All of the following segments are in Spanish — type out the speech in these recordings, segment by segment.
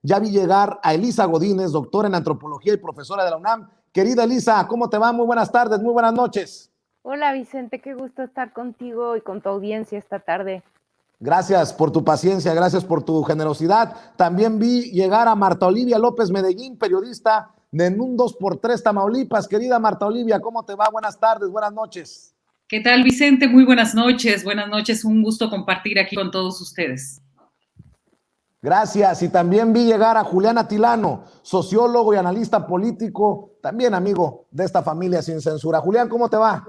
Ya vi llegar a Elisa Godínez, doctora en antropología y profesora de la UNAM. Querida Elisa, ¿cómo te va? Muy buenas tardes, muy buenas noches. Hola Vicente, qué gusto estar contigo y con tu audiencia esta tarde. Gracias por tu paciencia, gracias por tu generosidad. También vi llegar a Marta Olivia López Medellín, periodista de En un 2x3 Tamaulipas. Querida Marta Olivia, ¿cómo te va? Buenas tardes, buenas noches. ¿Qué tal, Vicente? Muy buenas noches. Buenas noches, un gusto compartir aquí con todos ustedes. Gracias. Y también vi llegar a Julián Atilano, sociólogo y analista político, también amigo de esta familia sin censura. Julián, ¿cómo te va?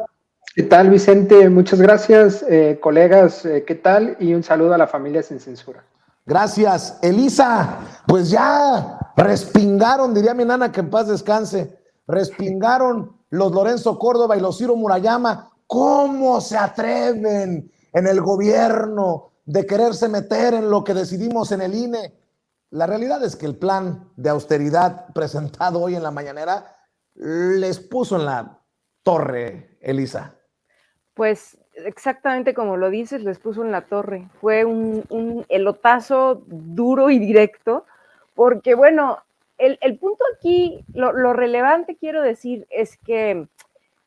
¿Qué tal, Vicente? Muchas gracias, colegas, ¿qué tal? Y un saludo a la familia sin censura. Gracias. Elisa, pues ya respingaron, diría mi nana que en paz descanse, respingaron los Lorenzo Córdoba y los Ciro Murayama. ¿Cómo se atreven en el gobierno de quererse meter en lo que decidimos en el INE? La realidad es que el plan de austeridad presentado hoy en la mañanera les puso en la torre, Elisa. Pues exactamente como lo dices, les puso en la torre. Fue un elotazo duro y directo, porque bueno, el punto aquí, lo relevante quiero decir es que,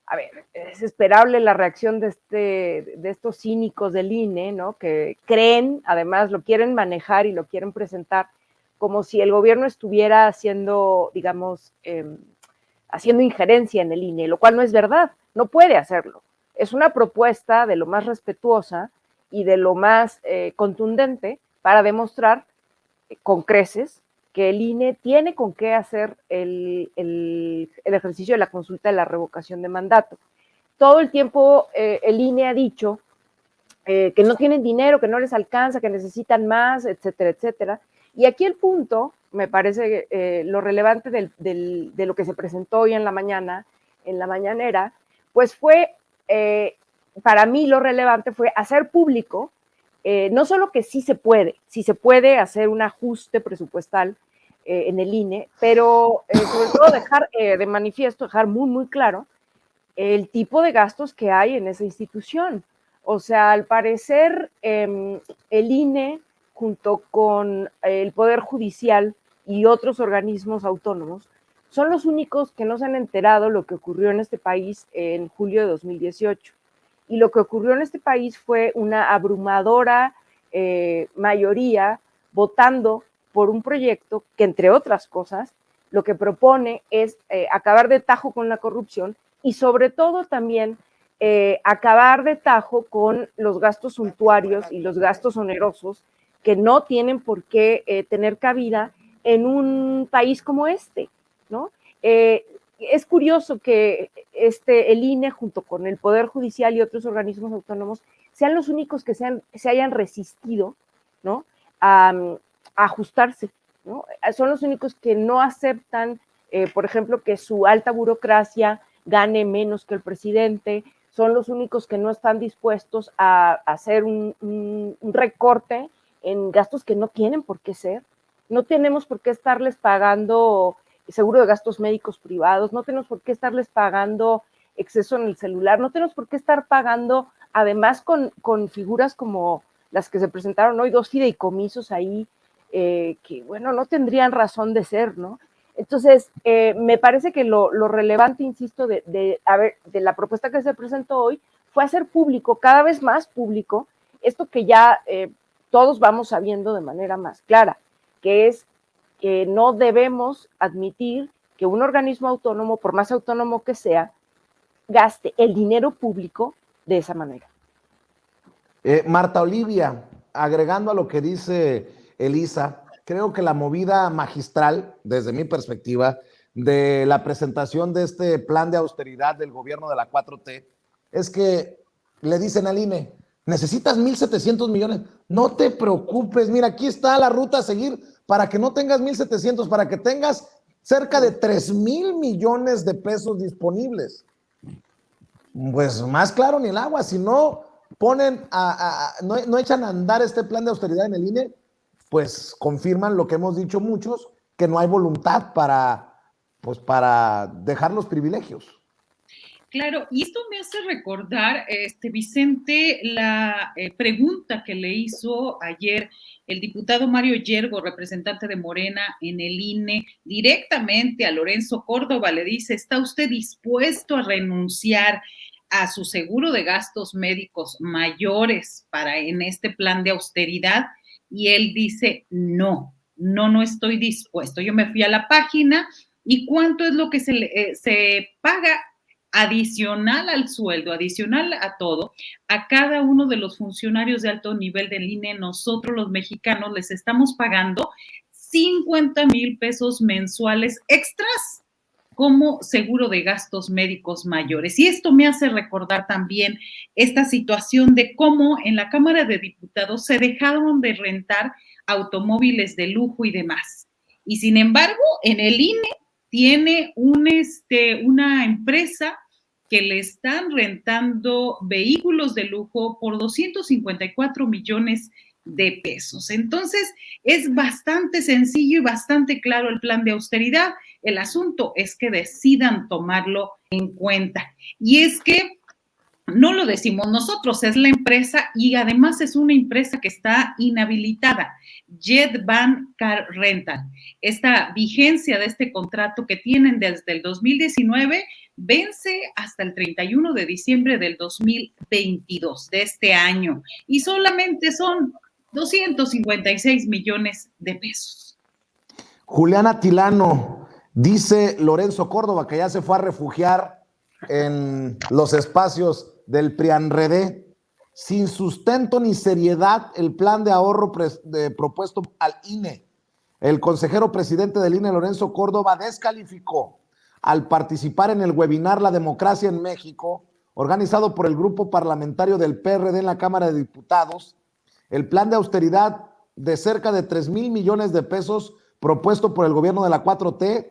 a ver, es esperable la reacción de estos cínicos del INE, ¿no? Que creen, además lo quieren manejar y lo quieren presentar como si el gobierno estuviera haciendo, digamos, haciendo injerencia en el INE, lo cual no es verdad, no puede hacerlo. Es una propuesta de lo más respetuosa y de lo más contundente para demostrar con creces que el INE tiene con qué hacer el ejercicio de la consulta de la revocación de mandato. Todo el tiempo el INE ha dicho que no tienen dinero, que no les alcanza, que necesitan más, etcétera, etcétera. Y aquí el punto, me parece lo relevante de lo que se presentó hoy en la mañana, en la mañanera, pues fue, para mí lo relevante fue hacer público, no solo que sí se puede hacer un ajuste presupuestal en el INE, pero sobre todo dejar de manifiesto, dejar muy, muy claro el tipo de gastos que hay en esa institución. O sea, al parecer, el INE, junto con el Poder Judicial y otros organismos autónomos, son los únicos que no se han enterado lo que ocurrió en este país en julio de 2018. Y lo que ocurrió en este país fue una abrumadora mayoría votando por un proyecto que, entre otras cosas, lo que propone es acabar de tajo con la corrupción y sobre todo también acabar de tajo con los gastos suntuarios y los gastos onerosos que no tienen por qué tener cabida en un país como este, ¿no? Es curioso que el INE junto con el Poder Judicial y otros organismos autónomos sean los únicos que se hayan resistido, ¿no? A ajustarse, ¿no? Son los únicos que no aceptan, por ejemplo, que su alta burocracia gane menos que el presidente, son los únicos que no están dispuestos a hacer un recorte en gastos que no tienen por qué ser. No tenemos por qué estarles pagando seguro de gastos médicos privados, no tenemos por qué estarles pagando exceso en el celular, no tenemos por qué estar pagando, además con figuras como las que se presentaron hoy, 2 fideicomisos ahí, que bueno, no tendrían razón de ser, ¿no? Entonces, me parece que lo relevante, insisto, de la propuesta que se presentó hoy fue hacer público, cada vez más público, esto que ya todos vamos sabiendo de manera más clara, que es que no debemos admitir que un organismo autónomo, por más autónomo que sea, gaste el dinero público de esa manera. Marta Olivia, agregando a lo que dice Elisa, creo que la movida magistral, desde mi perspectiva, de la presentación de este plan de austeridad del gobierno de la 4T, es que le dicen al INE, necesitas 1,700 millones, no te preocupes, mira, aquí está la ruta a seguir para que no tengas 1,700, para que tengas cerca de 3,000 millones de pesos disponibles. Pues más claro ni el agua, si no no echan a andar este plan de austeridad en el INE, pues confirman lo que hemos dicho muchos, que no hay voluntad para dejar los privilegios. Claro, y esto me hace recordar, Vicente, la pregunta que le hizo ayer el diputado Mario Yergo, representante de Morena en el INE, directamente a Lorenzo Córdoba. Le dice, ¿está usted dispuesto a renunciar a su seguro de gastos médicos mayores para en este plan de austeridad? Y él dice, no estoy dispuesto. Yo me fui a la página y ¿cuánto es lo que se paga adicional al sueldo, adicional a todo, a cada uno de los funcionarios de alto nivel del INE? Nosotros los mexicanos les estamos pagando 50,000 pesos mensuales extras como seguro de gastos médicos mayores. Y esto me hace recordar también esta situación de cómo en la Cámara de Diputados se dejaron de rentar automóviles de lujo y demás. Y sin embargo, en el INE tiene una empresa que le están rentando vehículos de lujo por 254 millones de pesos. Entonces, es bastante sencillo y bastante claro el plan de austeridad. El asunto es que decidan tomarlo en cuenta. Y es que no lo decimos nosotros, es la empresa y además es una empresa que está inhabilitada, Jet Van Car Rental. Esta vigencia de este contrato que tienen desde el 2019 vence hasta el 31 de diciembre del 2022, de este año, y solamente son 256 millones de pesos. Juliana Tilano, dice Lorenzo Córdoba que ya se fue a refugiar en los espacios del PRIANREDE. Sin sustento ni seriedad el plan de ahorro propuesto al INE. El consejero presidente del INE, Lorenzo Córdoba, descalificó al participar en el webinar La Democracia en México, organizado por el grupo parlamentario del PRD en la Cámara de Diputados, el plan de austeridad de cerca de 3,000 millones de pesos propuesto por el gobierno de la 4T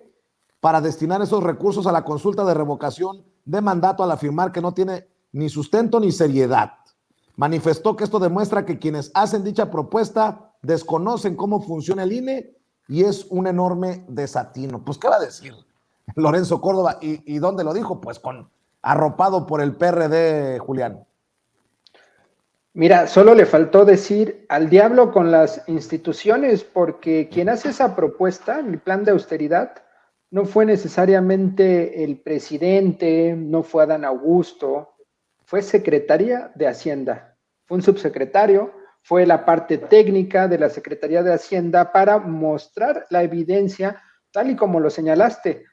para destinar esos recursos a la consulta de revocación de mandato, al afirmar que no tiene ni sustento ni seriedad. Manifestó que esto demuestra que quienes hacen dicha propuesta desconocen cómo funciona el INE y es un enorme desatino. Pues, ¿qué va a decir Lorenzo Córdoba? ¿Y dónde lo dijo? Pues arropado por el PRD, Julián. Mira, solo le faltó decir al diablo con las instituciones, porque quien hace esa propuesta, el plan de austeridad, no fue necesariamente el presidente, no fue Adán Augusto, fue Secretaría de Hacienda, fue un subsecretario, fue la parte técnica de la Secretaría de Hacienda para mostrar la evidencia, tal y como lo señalaste.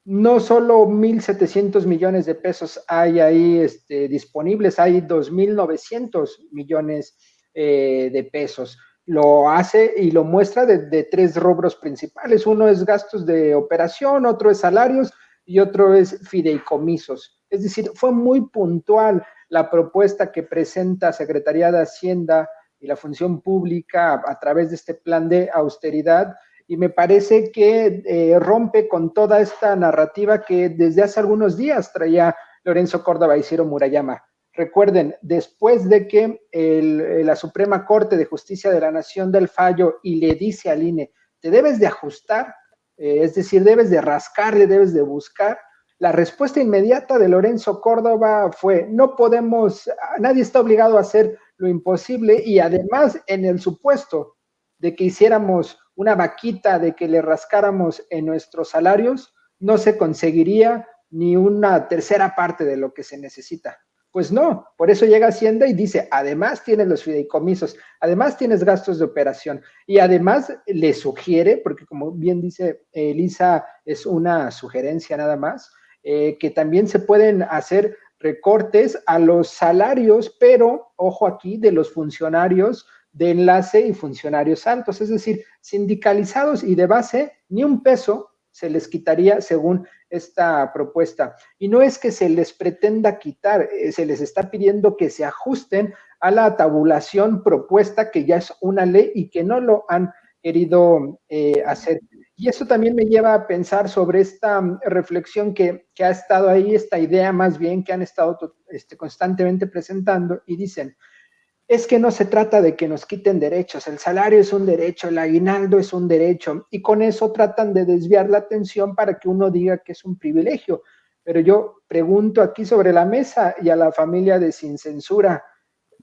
No solo 1,700 millones de pesos hay ahí disponibles, hay 2,900 millones de pesos. Lo hace y lo muestra de tres rubros principales. Uno es gastos de operación, otro es salarios y otro es fideicomisos. Es decir, fue muy puntual la propuesta que presenta Secretaría de Hacienda y la Función Pública a través de este plan de austeridad, y me parece que rompe con toda esta narrativa que desde hace algunos días traía Lorenzo Córdoba y Ciro Murayama. Recuerden, después de que la Suprema Corte de Justicia de la Nación da el fallo y le dice al INE, te debes de ajustar, es decir, debes de rascarle, debes de buscar, la respuesta inmediata de Lorenzo Córdoba fue, no podemos, nadie está obligado a hacer lo imposible, y además en el supuesto de que hiciéramos una vaquita, de que le rascáramos en nuestros salarios, no se conseguiría ni una tercera parte de lo que se necesita. Pues no, por eso llega Hacienda y dice, además tienes los fideicomisos, además tienes gastos de operación, y además le sugiere, porque como bien dice Elisa, es una sugerencia nada más, que también se pueden hacer recortes a los salarios, pero ojo aquí, de los funcionarios de enlace y funcionarios altos, es decir, sindicalizados y de base, ni un peso se les quitaría según esta propuesta. Y no es que se les pretenda quitar, se les está pidiendo que se ajusten a la tabulación propuesta, que ya es una ley y que no lo han querido hacer. Y eso también me lleva a pensar sobre esta reflexión que ha estado ahí, esta idea más bien que han estado constantemente presentando, y dicen, es que no se trata de que nos quiten derechos, el salario es un derecho, el aguinaldo es un derecho, y con eso tratan de desviar la atención para que uno diga que es un privilegio. Pero yo pregunto aquí sobre la mesa y a la familia de Sin Censura,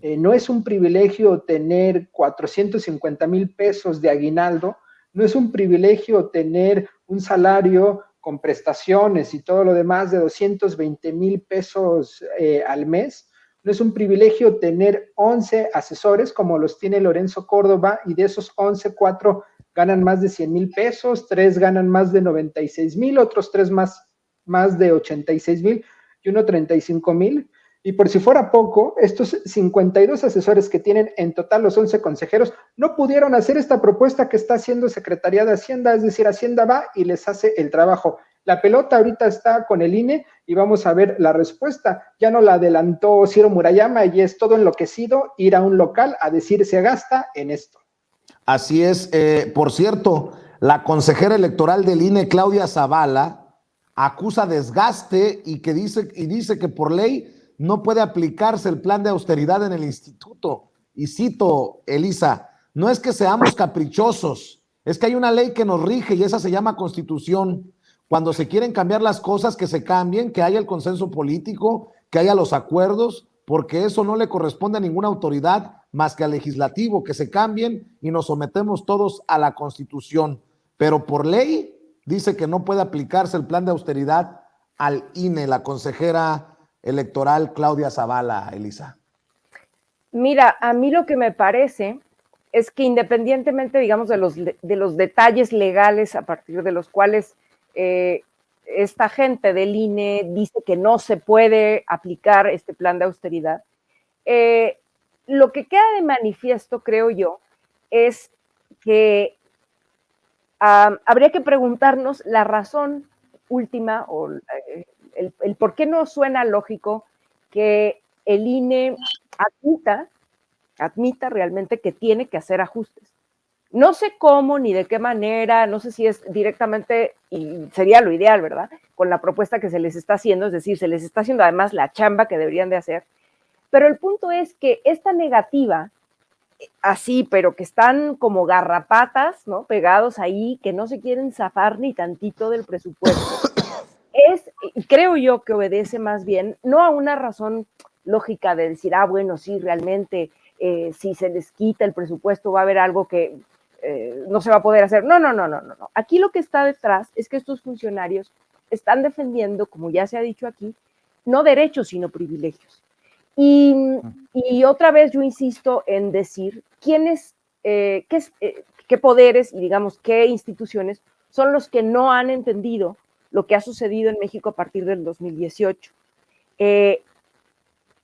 no es un privilegio tener 450,000 pesos de aguinaldo, no es un privilegio tener un salario con prestaciones y todo lo demás de 220,000 pesos al mes, no es un privilegio tener 11 asesores como los tiene Lorenzo Córdoba y de esos 11, 4 ganan más de 100,000 pesos, 3 ganan más de 96,000, otros 3 más de 86,000 y uno 35,000. Y por si fuera poco, estos 52 asesores que tienen en total los 11 consejeros no pudieron hacer esta propuesta que está haciendo Secretaría de Hacienda, es decir, Hacienda va y les hace el trabajo. La pelota ahorita está con el INE y vamos a ver la respuesta. Ya no la adelantó Ciro Murayama y es todo enloquecido ir a un local a decir se gasta en esto. Así es. Por cierto, la consejera electoral del INE, Claudia Zavala, acusa desgaste y dice que por ley no puede aplicarse el plan de austeridad en el instituto. Y cito, Elisa, no es que seamos caprichosos, es que hay una ley que nos rige y esa se llama Constitución. Cuando se quieren cambiar las cosas, que se cambien, que haya el consenso político, que haya los acuerdos, porque eso no le corresponde a ninguna autoridad más que al legislativo, que se cambien y nos sometemos todos a la Constitución. Pero por ley dice que no puede aplicarse el plan de austeridad al INE, la consejera electoral Claudia Zavala, Elisa. Mira, a mí lo que me parece es que independientemente, digamos, de los detalles legales a partir de los cuales esta gente del INE dice que no se puede aplicar este plan de austeridad, lo que queda de manifiesto, creo yo, es que habría que preguntarnos la razón última o el por qué no suena lógico que el INE admita realmente que tiene que hacer ajustes. No sé cómo ni de qué manera, no sé si es directamente, y sería lo ideal, ¿verdad? Con la propuesta que se les está haciendo, es decir, se les está haciendo además la chamba que deberían de hacer, pero el punto es que esta negativa, así, pero que están como garrapatas, ¿no? Pegados ahí, que no se quieren zafar ni tantito del presupuesto, creo yo que obedece más bien, no a una razón lógica de decir, bueno, sí, realmente, si se les quita el presupuesto va a haber algo que no se va a poder hacer. No. Aquí lo que está detrás es que estos funcionarios están defendiendo, como ya se ha dicho aquí, no derechos, sino privilegios. Y otra vez yo insisto en decir qué poderes y digamos qué instituciones son los que no han entendido lo que ha sucedido en México a partir del 2018.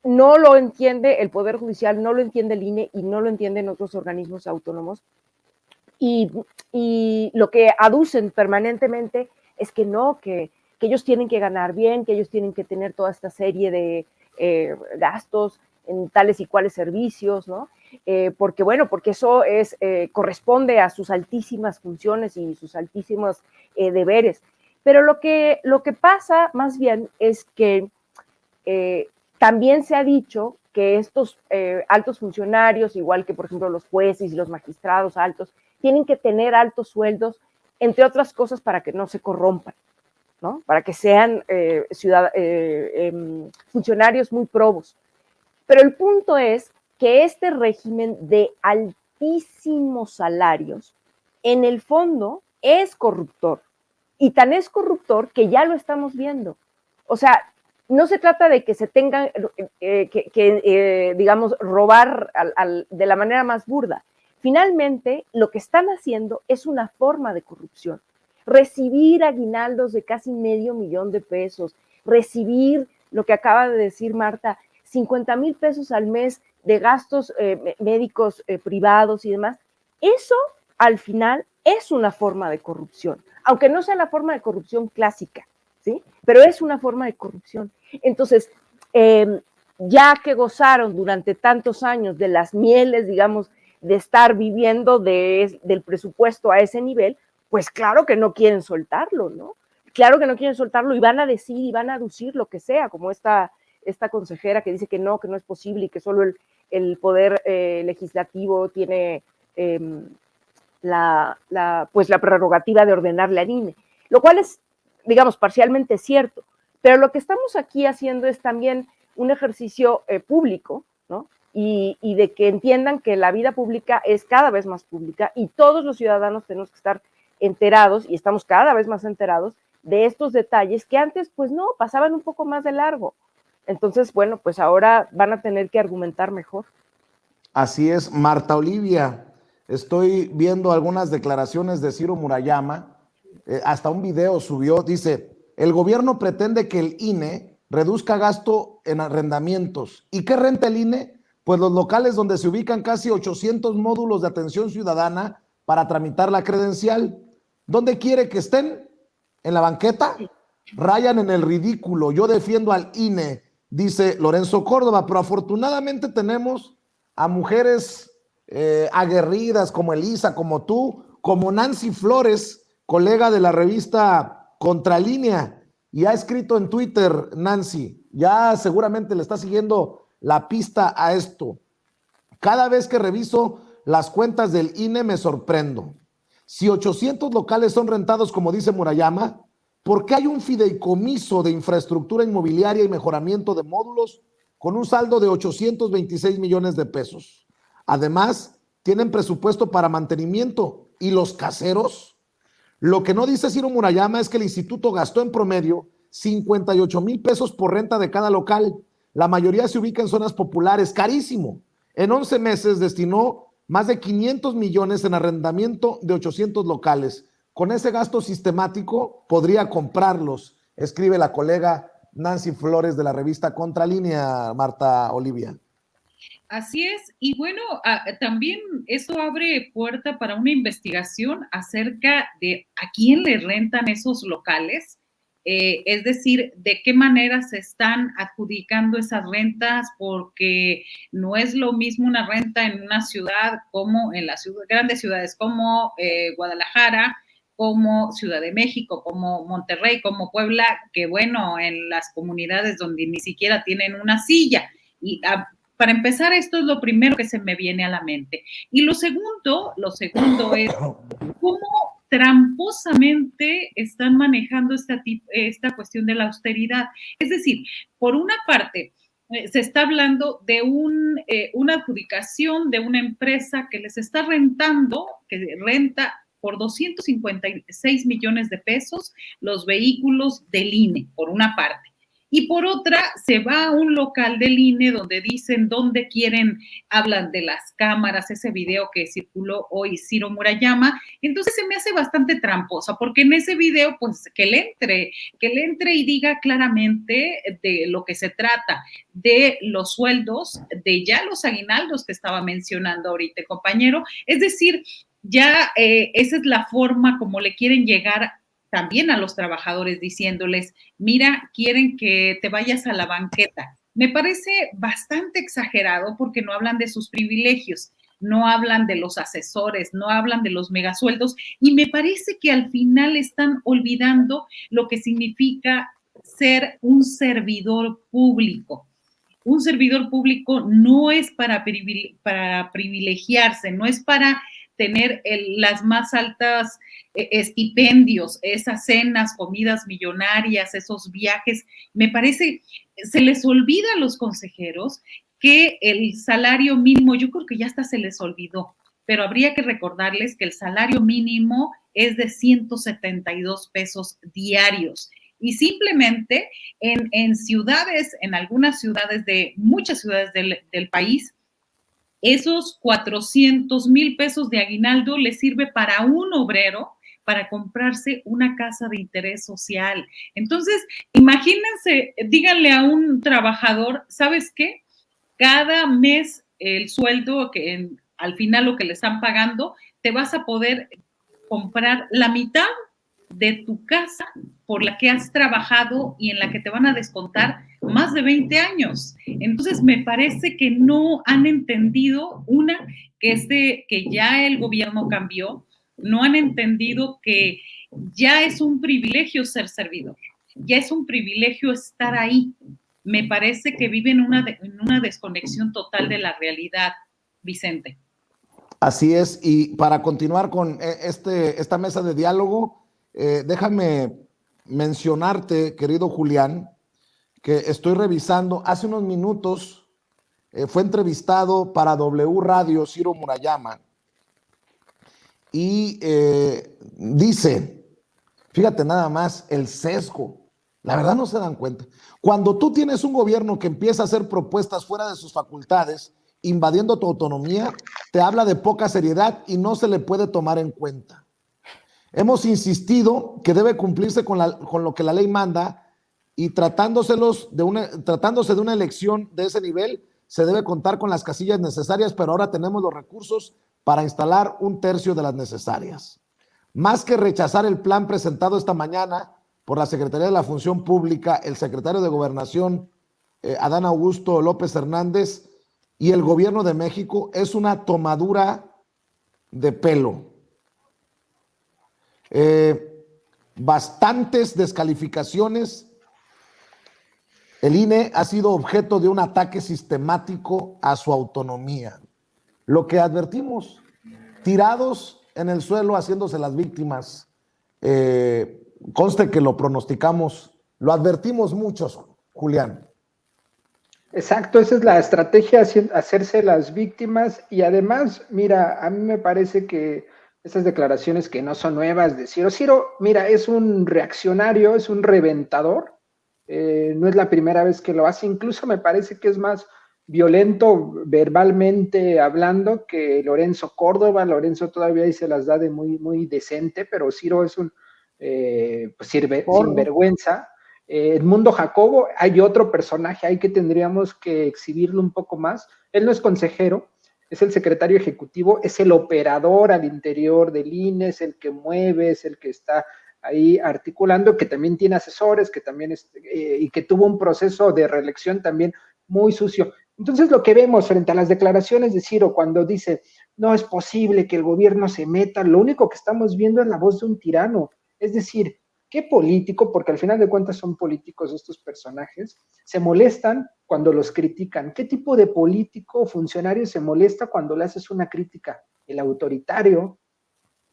No lo entiende el Poder Judicial, no lo entiende el INE y no lo entienden otros organismos autónomos. Y lo que aducen permanentemente es que no, que ellos tienen que ganar bien, que ellos tienen que tener toda esta serie de gastos en tales y cuales servicios, ¿no? Porque eso corresponde a sus altísimas funciones y sus altísimos deberes. Pero lo que pasa más bien es que también se ha dicho que estos altos funcionarios, igual que por ejemplo los jueces y los magistrados altos, tienen que tener altos sueldos, entre otras cosas, para que no se corrompan, ¿no? Para que sean funcionarios muy probos. Pero el punto es que este régimen de altísimos salarios, en el fondo, es corruptor. Y tan es corruptor que ya lo estamos viendo. O sea, no se trata de que se tengan digamos, robar de la manera más burda. Finalmente, lo que están haciendo es una forma de corrupción. Recibir aguinaldos de casi $500,000 de pesos, recibir lo que acaba de decir Marta, 50,000 pesos al mes de gastos médicos privados y demás, eso al final es una forma de corrupción, aunque no sea la forma de corrupción clásica, ¿sí? Pero es una forma de corrupción. Entonces, ya que gozaron durante tantos años de las mieles, digamos, de estar viviendo del presupuesto a ese nivel, pues claro que no quieren soltarlo, ¿no? Claro que no quieren soltarlo y van a decir y van a aducir lo que sea, como esta consejera que dice que no es posible y que solo el poder legislativo tiene la prerrogativa de ordenarle al INE, lo cual es, digamos, parcialmente cierto, Pero lo que estamos aquí haciendo es también un ejercicio público, ¿no? Y de que entiendan que la vida pública es cada vez más pública y todos los ciudadanos tenemos que estar enterados, y estamos cada vez más enterados de estos detalles que antes, pues no, pasaban un poco más de largo. Entonces, bueno, pues ahora van a tener que argumentar mejor. Así es, Marta Olivia. Estoy viendo algunas declaraciones de Ciro Murayama, hasta un video subió, dice, el gobierno pretende que el INE reduzca gasto en arrendamientos. ¿Y qué renta el INE? Pues los locales donde se ubican casi 800 módulos de atención ciudadana para tramitar la credencial. ¿Dónde quiere que estén? ¿En la banqueta? Rayan en el ridículo. Yo defiendo al INE, dice Lorenzo Córdoba, pero afortunadamente tenemos a mujeres aguerridas como Elisa, como tú, como Nancy Flores, colega de la revista Contralínea, y ha escrito en Twitter, Nancy, ya seguramente le está siguiendo la pista a esto. Cada vez que reviso las cuentas del INE me sorprendo. Si 800 locales son rentados, como dice Murayama, ¿por qué hay un fideicomiso de infraestructura inmobiliaria y mejoramiento de módulos con un saldo de 826 millones de pesos? Además, tienen presupuesto para mantenimiento. ¿Y los caseros? Lo que no dice Ciro Murayama es que el instituto gastó en promedio 58,000 pesos por renta de cada local. La mayoría se ubica en zonas populares, carísimo. En 11 meses destinó más de 500 millones en arrendamiento de 800 locales. Con ese gasto sistemático podría comprarlos, escribe la colega Nancy Flores de la revista Contralínea, Marta Olivia. Así es, y bueno, también esto abre puerta para una investigación acerca de a quién le rentan esos locales, es decir, de qué manera se están adjudicando esas rentas, porque no es lo mismo una renta en una ciudad como en las grandes ciudades como Guadalajara, como Ciudad de México, como Monterrey, como Puebla, que bueno, en las comunidades donde ni siquiera tienen una silla. Y para empezar, esto es lo primero que se me viene a la mente. Y lo segundo es cómo tramposamente están manejando esta cuestión de la austeridad. Es decir, por una parte, se está hablando de una adjudicación de una empresa que les está rentando, que renta por 256 millones de pesos los vehículos del INE, por una parte. Y por otra, se va a un local del INE donde dicen dónde quieren, hablan de las cámaras, ese video que circuló hoy Ciro Murayama. Entonces se me hace bastante tramposa, porque en ese video, pues que le entre y diga claramente de lo que se trata, de los sueldos, de ya los aguinaldos que estaba mencionando ahorita el compañero. Es decir, ya esa es la forma como le quieren llegar también a los trabajadores, diciéndoles, mira, quieren que te vayas a la banqueta. Me parece bastante exagerado porque no hablan de sus privilegios, no hablan de los asesores, no hablan de los megasueldos, y me parece que al final están olvidando lo que significa ser un servidor público. Un servidor público no es para privilegiarse, no es para tener las más altas estipendios, esas cenas, comidas millonarias, esos viajes. Me parece, se les olvida a los consejeros que el salario mínimo, yo creo que ya hasta se les olvidó, pero habría que recordarles que el salario mínimo es de 172 pesos diarios. Y simplemente en ciudades, en algunas ciudades muchas ciudades del país, esos 400,000 pesos de aguinaldo le sirve para un obrero para comprarse una casa de interés social. Entonces, imagínense, díganle a un trabajador, ¿sabes qué? Cada mes el sueldo que al final lo que le están pagando, te vas a poder comprar la mitad de tu casa por la que has trabajado y en la que te van a descontar más de 20 años. Entonces, me parece que no han entendido, que ya el gobierno cambió, no han entendido que ya es un privilegio ser servidor, ya es un privilegio estar ahí. Me parece que viven en una desconexión total de la realidad, Vicente. Así es, y para continuar con esta mesa de diálogo, déjame mencionarte, querido Julián, que estoy revisando, hace unos minutos fue entrevistado para W Radio Ciro Murayama y dice, fíjate nada más, el sesgo, la verdad no se dan cuenta. Cuando tú tienes un gobierno que empieza a hacer propuestas fuera de sus facultades, invadiendo tu autonomía, te habla de poca seriedad y no se le puede tomar en cuenta. Hemos insistido que debe cumplirse con lo que la ley manda y tratándose de una elección de ese nivel, se debe contar con las casillas necesarias, pero ahora tenemos los recursos para instalar 1/3 de las necesarias. Más que rechazar el plan presentado esta mañana por la Secretaría de la Función Pública, el secretario de Gobernación, Adán Augusto López Hernández, y el gobierno de México, es una tomadura de pelo. Bastantes descalificaciones. El INE ha sido objeto de un ataque sistemático a su autonomía. Lo que advertimos, tirados en el suelo haciéndose las víctimas, conste que lo pronosticamos, lo advertimos muchos, Julián. Exacto, esa es la estrategia, hacerse las víctimas. Y además, mira, a mí me parece que esas declaraciones que no son nuevas de Ciro, mira, es un reaccionario, es un reventador, no es la primera vez que lo hace, incluso me parece que es más violento verbalmente hablando que Lorenzo Córdoba. Lorenzo todavía ahí se las da de muy, muy decente, pero Ciro es un sinvergüenza. Edmundo Jacobo, hay otro personaje ahí que tendríamos que exhibirlo un poco más. Él no es consejero, es el secretario ejecutivo, es el operador al interior del INE, es el que mueve, es el que está ahí articulando, que también tiene asesores, que también y que tuvo un proceso de reelección también muy sucio. Entonces, lo que vemos frente a las declaraciones de Ciro cuando dice, no es posible que el gobierno se meta, lo único que estamos viendo es la voz de un tirano. Es decir, ¿qué político, porque al final de cuentas son políticos estos personajes, se molestan cuando los critican? ¿Qué tipo de político o funcionario se molesta cuando le haces una crítica? El autoritario,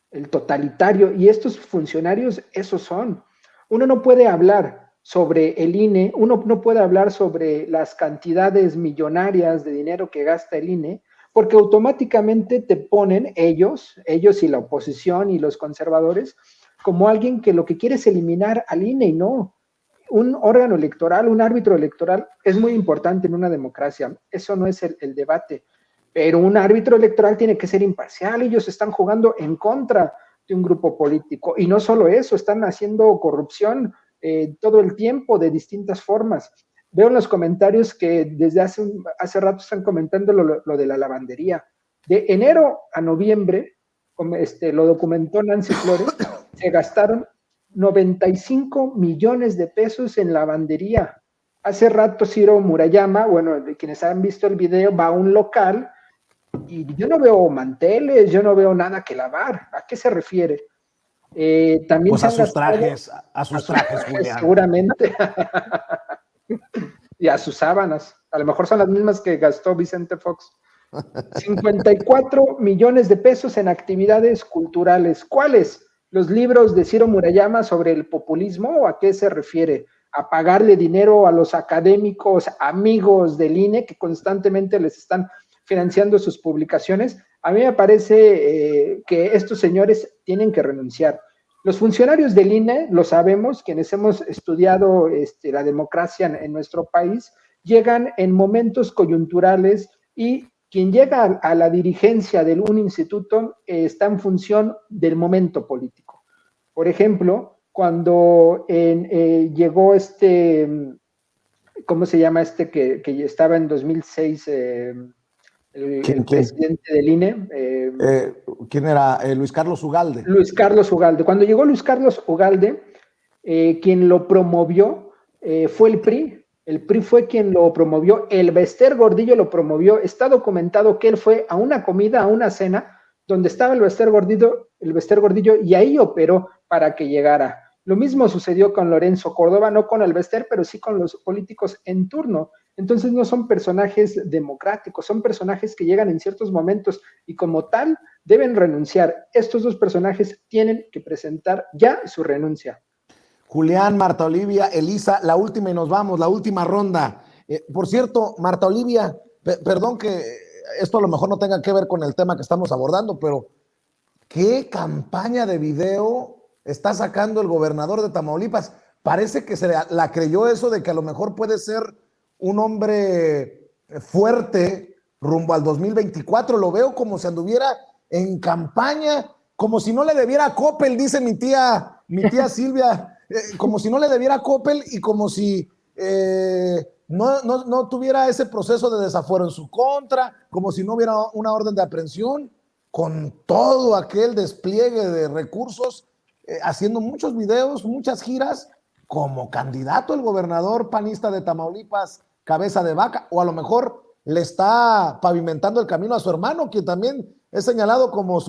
el totalitario, y estos funcionarios esos son. Uno no puede hablar sobre el INE, uno no puede hablar sobre las cantidades millonarias de dinero que gasta el INE, porque automáticamente te ponen ellos y la oposición y los conservadores, como alguien que lo que quiere es eliminar al INE, y no. Un órgano electoral, un árbitro electoral es muy importante en una democracia, eso no es el debate, pero un árbitro electoral tiene que ser imparcial. Ellos están jugando en contra de un grupo político, y no solo eso, están haciendo corrupción todo el tiempo de distintas formas. Veo en los comentarios que desde hace rato están comentando lo de la lavandería. De enero a noviembre, lo documentó Nancy Flores, se gastaron 95 millones de pesos en lavandería. Hace rato Ciro Murayama, bueno, de quienes han visto el video, va a un local y yo no veo manteles, yo no veo nada que lavar. ¿A qué se refiere? También pues a sus trajes, Julián. Seguramente. Y a sus sábanas. A lo mejor son las mismas que gastó Vicente Fox. 54 millones de pesos en actividades culturales. ¿Cuáles? ¿Los libros de Ciro Murayama sobre el populismo? ¿O a qué se refiere? ¿A pagarle dinero a los académicos amigos del INE que constantemente les están financiando sus publicaciones? A mí me parece que estos señores tienen que renunciar. Los funcionarios del INE, lo sabemos, quienes hemos estudiado la democracia en nuestro país, llegan en momentos coyunturales, y quien llega a la dirigencia de un instituto está en función del momento político. Por ejemplo, cuando llegó ¿cómo se llama que estaba en 2006? El presidente del INE. ¿Quién era? Luis Carlos Ugalde. Luis Carlos Ugalde. Cuando llegó Luis Carlos Ugalde, quien lo promovió fue el PRI. El PRI fue quien lo promovió. El Bester Gordillo lo promovió. Está documentado que él fue a una comida, a una cena, donde estaba el Bester Gordillo, y ahí operó para que llegara. Lo mismo sucedió con Lorenzo Córdoba, no con el Bester, pero sí con los políticos en turno. Entonces no son personajes democráticos, son personajes que llegan en ciertos momentos y como tal deben renunciar. Estos dos personajes tienen que presentar ya su renuncia. Julián, Marta Olivia, Elisa, la última y nos vamos, la última ronda. Por cierto, Marta Olivia, perdón que esto a lo mejor no tenga que ver con el tema que estamos abordando, pero ¿qué campaña de video está sacando el gobernador de Tamaulipas? Parece que se la creyó eso de que a lo mejor puede ser un hombre fuerte rumbo al 2024. Lo veo como si anduviera en campaña, como si no le debiera a Coppel, dice mi tía Silvia, como si no le debiera a Coppel y como si no tuviera ese proceso de desafuero en su contra, como si no hubiera una orden de aprehensión, con todo aquel despliegue de recursos, haciendo muchos videos, muchas giras, como candidato el gobernador panista de Tamaulipas, Cabeza de Vaca, o a lo mejor le está pavimentando el camino a su hermano, quien también es señalado como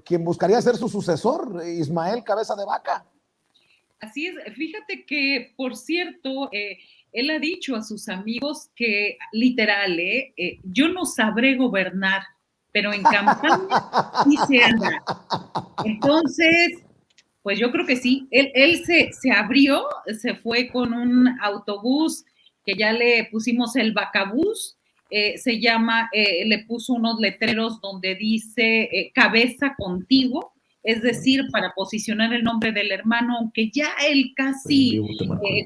quien buscaría ser su sucesor, Ismael Cabeza de Vaca. Así es, fíjate que, por cierto, él ha dicho a sus amigos que, literal, yo no sabré gobernar, pero en campaña sí se anda. Entonces, pues yo creo que sí, él se abrió, se fue con un autobús que ya le pusimos el Vacabús, se llama, le puso unos letreros donde dice cabeza contigo, es decir, para posicionar el nombre del hermano, aunque ya el casi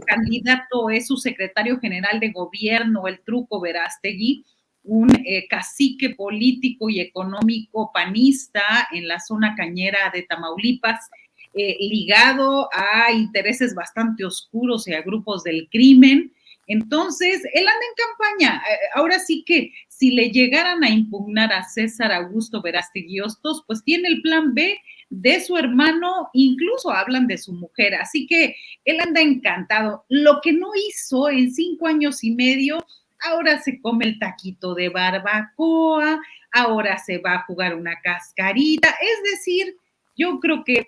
candidato es su secretario general de gobierno, el Truco Verástegui, un cacique político y económico panista en la zona cañera de Tamaulipas, ligado a intereses bastante oscuros y a grupos del crimen. Entonces, él anda en campaña. Ahora sí que si le llegaran a impugnar a César Augusto Verástegui Hostos, pues tiene el plan B de su hermano, incluso hablan de su mujer. Así que él anda encantado. Lo que no hizo en 5 años y medio, ahora se come el taquito de barbacoa, ahora se va a jugar una cascarita. Es decir, yo creo que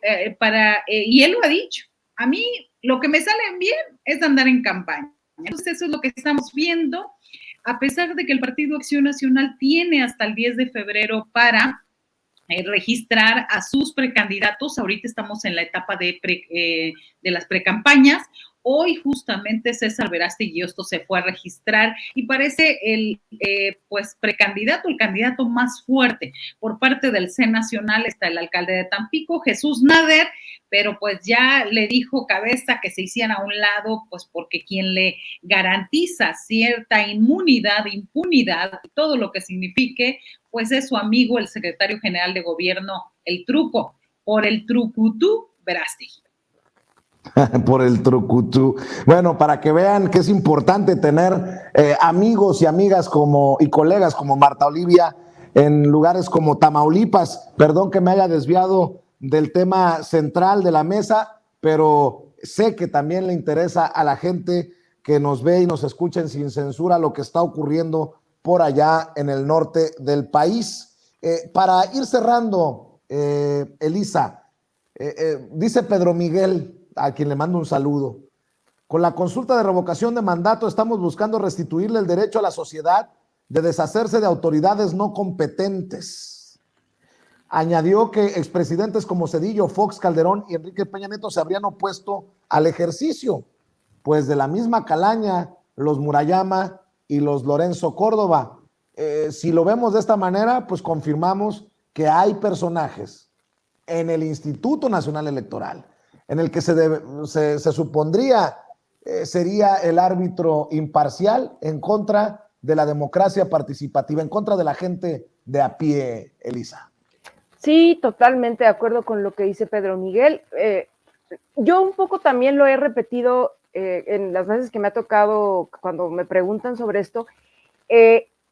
y él lo ha dicho, a mí lo que me sale bien es andar en campaña. Entonces eso es lo que estamos viendo, a pesar de que el Partido Acción Nacional tiene hasta el 10 de febrero para registrar a sus precandidatos. Ahorita estamos en la etapa de las precampañas. Hoy justamente César Verástegui Hostos se fue a registrar y parece el precandidato, el candidato más fuerte. Por parte del C Nacional está el alcalde de Tampico, Jesús Nader, pero pues ya le dijo Cabeza que se hiciera a un lado, pues porque quien le garantiza cierta impunidad, todo lo que signifique, pues es su amigo, el secretario general de gobierno, el Truco, por el Trucutú Verástegui. Por el trucutú. Bueno, para que vean que es importante tener amigos y amigas y colegas como Marta Olivia en lugares como Tamaulipas. Perdón que me haya desviado del tema central de la mesa, pero sé que también le interesa a la gente que nos ve y nos escuchen sin censura lo que está ocurriendo por allá en el norte del país. Para ir cerrando, Elisa, dice Pedro Miguel, a quien le mando un saludo: con la consulta de revocación de mandato estamos buscando restituirle el derecho a la sociedad de deshacerse de autoridades no competentes. Añadió que expresidentes como Zedillo, Fox, Calderón y Enrique Peña Nieto se habrían opuesto al ejercicio, pues de la misma calaña los Murayama y los Lorenzo Córdoba. Si lo vemos de esta manera, pues confirmamos que hay personajes en el Instituto Nacional Electoral en el que se supondría sería el árbitro imparcial en contra de la democracia participativa, en contra de la gente de a pie, Elisa. Sí, totalmente de acuerdo con lo que dice Pedro Miguel. Yo un poco también lo he repetido en las veces que me ha tocado cuando me preguntan sobre esto.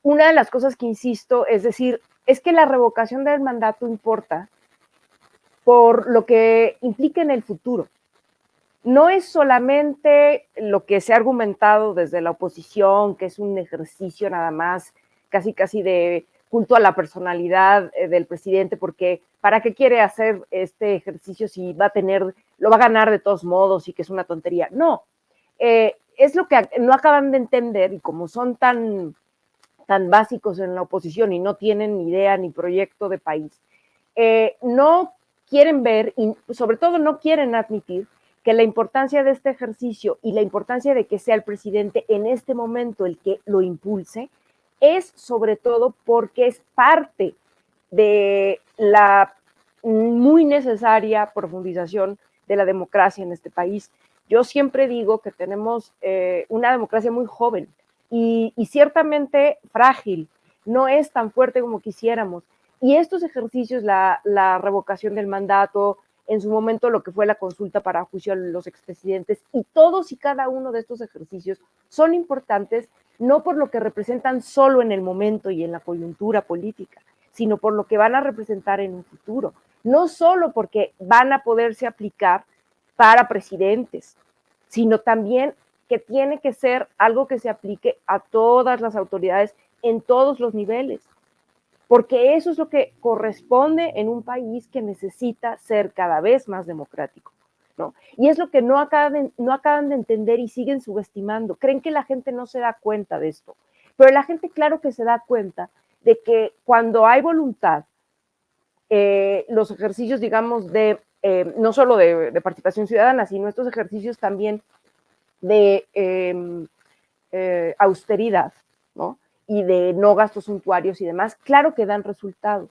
Una de las cosas que insisto es decir, es que la revocación del mandato importa por lo que implica en el futuro. No es solamente lo que se ha argumentado desde la oposición, que es un ejercicio nada más casi de culto a la personalidad del presidente, porque ¿para qué quiere hacer este ejercicio si lo va a ganar de todos modos y que es una tontería? No, es lo que no acaban de entender, y como son tan básicos en la oposición y no tienen ni idea ni proyecto de país, no quieren ver y sobre todo no quieren admitir que la importancia de este ejercicio y la importancia de que sea el presidente en este momento el que lo impulse es sobre todo porque es parte de la muy necesaria profundización de la democracia en este país. Yo siempre digo que tenemos una democracia muy joven y ciertamente frágil, no es tan fuerte como quisiéramos. Y estos ejercicios, la revocación del mandato, en su momento lo que fue la consulta para juicio a los expresidentes, y todos y cada uno de estos ejercicios son importantes, no por lo que representan solo en el momento y en la coyuntura política, sino por lo que van a representar en un futuro. No solo porque van a poderse aplicar para presidentes, sino también que tiene que ser algo que se aplique a todas las autoridades en todos los niveles, porque eso es lo que corresponde en un país que necesita ser cada vez más democrático, ¿no? Y es lo que no acaban de entender y siguen subestimando. Creen que la gente no se da cuenta de esto, pero la gente claro que se da cuenta de que cuando hay voluntad, los ejercicios, digamos, no solo de participación ciudadana, sino estos ejercicios también de austeridad, ¿no? Y de no gastos suntuarios y demás, claro que dan resultados.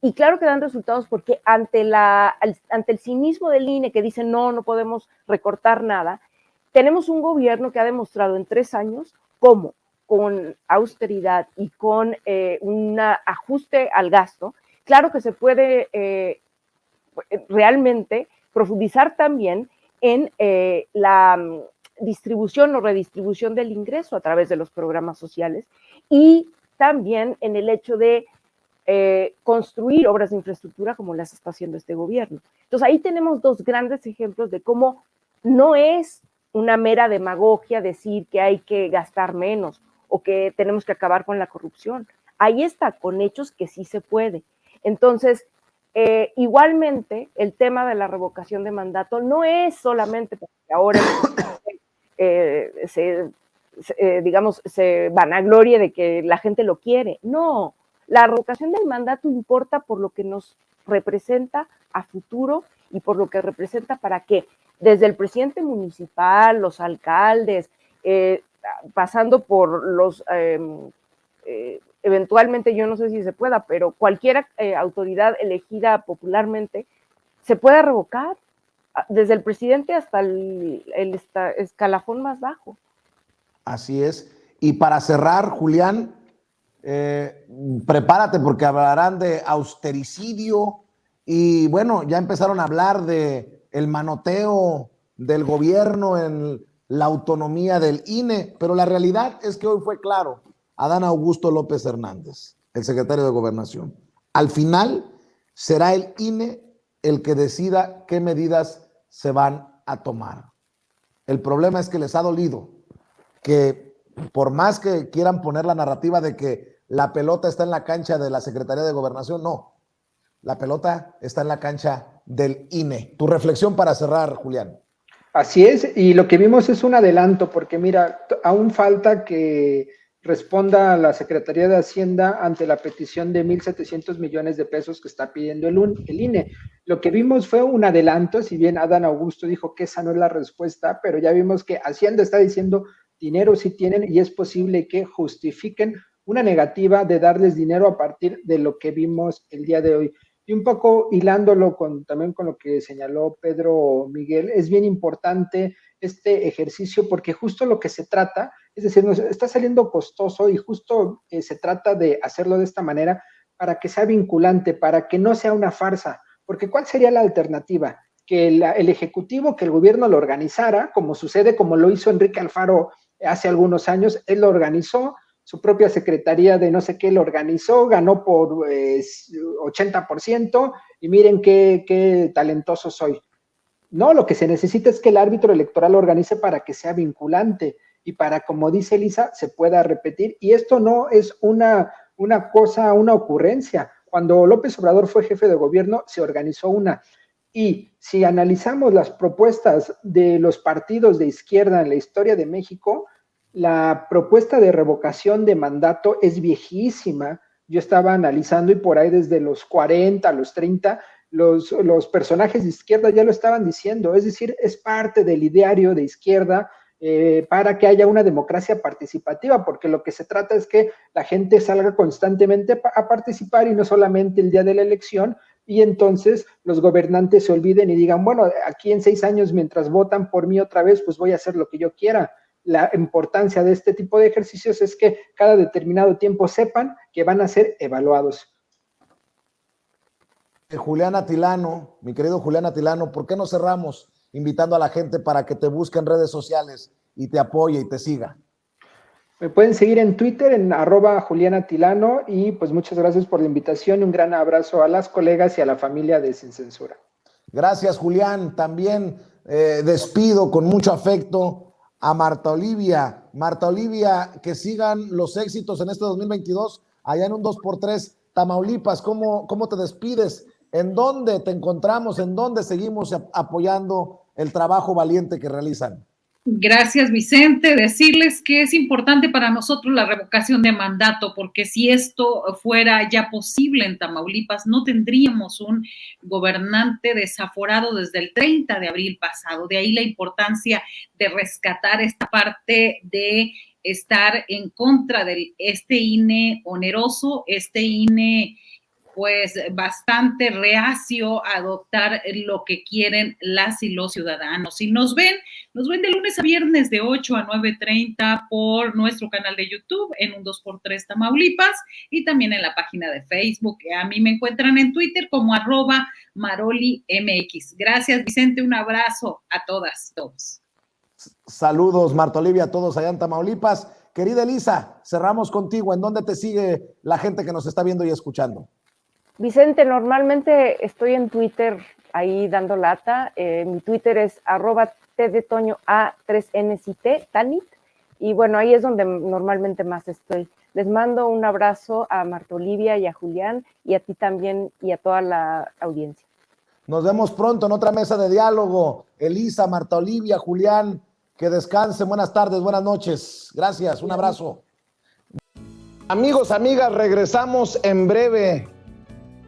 Y claro que dan resultados porque ante el cinismo del INE que dice no podemos recortar nada, tenemos un gobierno que ha demostrado en 3 años cómo con austeridad y con un ajuste al gasto, claro que se puede realmente profundizar también en la distribución o redistribución del ingreso a través de los programas sociales y también en el hecho de construir obras de infraestructura como las está haciendo este gobierno. Entonces ahí tenemos 2 grandes ejemplos de cómo no es una mera demagogia decir que hay que gastar menos o que tenemos que acabar con la corrupción. Ahí está, con hechos que sí se puede. Entonces, igualmente, el tema de la revocación de mandato no es solamente porque ahora digamos, se vanaglorie de que la gente lo quiere. No, la revocación del mandato importa por lo que nos representa a futuro y por lo que representa para que desde el presidente municipal, los alcaldes, pasando por los, eventualmente, yo no sé si se pueda, pero cualquier autoridad elegida popularmente se pueda revocar, desde el presidente hasta el escalafón más bajo. Así es. Y para cerrar, Julián, prepárate porque hablarán de austericidio y bueno, ya empezaron a hablar de el manoteo del gobierno en la autonomía del INE, pero la realidad es que hoy fue claro, Adán Augusto López Hernández, el secretario de Gobernación. Al final será el INE el que decida qué medidas se van a tomar. El problema es que les ha dolido que por más que quieran poner la narrativa de que la pelota está en la cancha de la Secretaría de Gobernación, no. La pelota está en la cancha del INE. Tu reflexión para cerrar, Julián. Así es, y lo que vimos es un adelanto, porque mira, aún falta que responda a la Secretaría de Hacienda ante la petición de 1.700 millones de pesos que está pidiendo el INE. Lo que vimos fue un adelanto, si bien Adán Augusto dijo que esa no es la respuesta, pero ya vimos que Hacienda está diciendo dinero sí tienen y es posible que justifiquen una negativa de darles dinero a partir de lo que vimos el día de hoy. Y un poco hilándolo también con lo que señaló Pedro Miguel, es bien importante este ejercicio porque justo lo que se trata, es decir, nos está saliendo costoso y justo se trata de hacerlo de esta manera para que sea vinculante, para que no sea una farsa, porque ¿cuál sería la alternativa? Que el Ejecutivo, que el gobierno lo organizara, como sucede, como lo hizo Enrique Alfaro hace algunos años, él lo organizó, su propia secretaría de no sé qué lo organizó, ganó por 80% y miren qué talentoso soy. No, lo que se necesita es que el árbitro electoral lo organice para que sea vinculante y para, como dice Elisa, se pueda repetir. Y esto no es una cosa, una ocurrencia. Cuando López Obrador fue jefe de gobierno, se organizó una. Y si analizamos las propuestas de los partidos de izquierda en la historia de México, la propuesta de revocación de mandato es viejísima. Yo estaba analizando y por ahí desde los 40, los 30, los personajes de izquierda ya lo estaban diciendo, es decir, es parte del ideario de izquierda para que haya una democracia participativa, porque lo que se trata es que la gente salga constantemente a participar y no solamente el día de la elección, y entonces los gobernantes se olviden y digan, bueno, aquí en 6 años mientras votan por mí otra vez, pues voy a hacer lo que yo quiera. La importancia de este tipo de ejercicios es que cada determinado tiempo sepan que van a ser evaluados. Julián Atilano, mi querido Julián Atilano, ¿por qué no cerramos invitando a la gente para que te busque en redes sociales y te apoye y te siga? Me pueden seguir en Twitter en @JuliánAtilano y pues muchas gracias por la invitación y un gran abrazo a las colegas y a la familia de Sin Censura. Gracias, Julián. También despido con mucho afecto a Marta Olivia. Marta Olivia, que sigan los éxitos en este 2022 allá en un 2x3 Tamaulipas. ¿Cómo te despides? ¿En dónde te encontramos? ¿En dónde seguimos apoyando el trabajo valiente que realizan? Gracias, Vicente. Decirles que es importante para nosotros la revocación de mandato, porque si esto fuera ya posible en Tamaulipas, no tendríamos un gobernante desaforado desde el 30 de abril pasado. De ahí la importancia de rescatar esta parte de estar en contra de este INE oneroso, este INE pues bastante reacio a adoptar lo que quieren las y los ciudadanos. Y nos ven de lunes a viernes de 8 a 9:30 por nuestro canal de YouTube en un 2x3 Tamaulipas y también en la página de Facebook. A mí me encuentran en Twitter como @MaroliMX. Gracias, Vicente, un abrazo a todas, todos. Saludos, Marta Olivia, a todos allá en Tamaulipas. Querida Elisa, cerramos contigo. ¿En dónde te sigue la gente que nos está viendo y escuchando? Vicente, normalmente estoy en Twitter ahí dando lata. Mi Twitter es @tdetoñoa3ncit, Tanit. Y bueno, ahí es donde normalmente más estoy. Les mando un abrazo a Marta Olivia y a Julián y a ti también y a toda la audiencia. Nos vemos pronto en otra mesa de diálogo. Elisa, Marta Olivia, Julián, que descansen. Buenas tardes, buenas noches. Gracias, un abrazo. Amigos, amigas, regresamos en breve.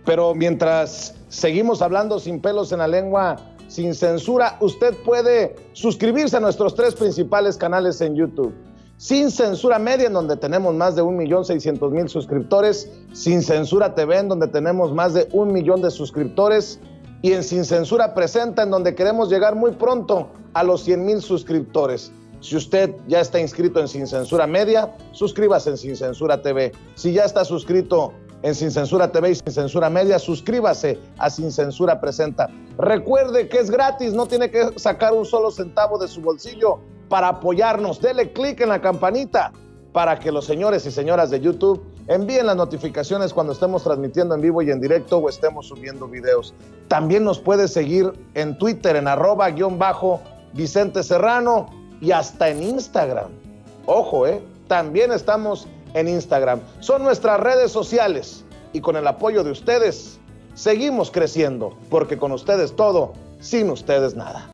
Pero mientras seguimos hablando sin pelos en la lengua, sin censura, usted puede suscribirse a nuestros 3 principales canales en YouTube. Sin Censura Media, en donde tenemos más de 1.600.000 suscriptores. Sin Censura TV, en donde tenemos más de 1 millón de suscriptores. Y en Sin Censura Presenta, en donde queremos llegar muy pronto a los 100,000 suscriptores. Si usted ya está inscrito en Sin Censura Media, suscríbase en Sin Censura TV. Si ya está suscrito en Sin Censura TV y Sin Censura Media, suscríbase a Sin Censura Presenta. Recuerde que es gratis, no tiene que sacar un solo centavo de su bolsillo para apoyarnos. Dele clic en la campanita para que los señores y señoras de YouTube envíen las notificaciones cuando estemos transmitiendo en vivo y en directo o estemos subiendo videos. También nos puede seguir en Twitter en @Vicente Serrano y hasta en Instagram. Ojo, también estamos en Instagram. Son nuestras redes sociales y con el apoyo de ustedes seguimos creciendo, porque con ustedes todo, sin ustedes nada.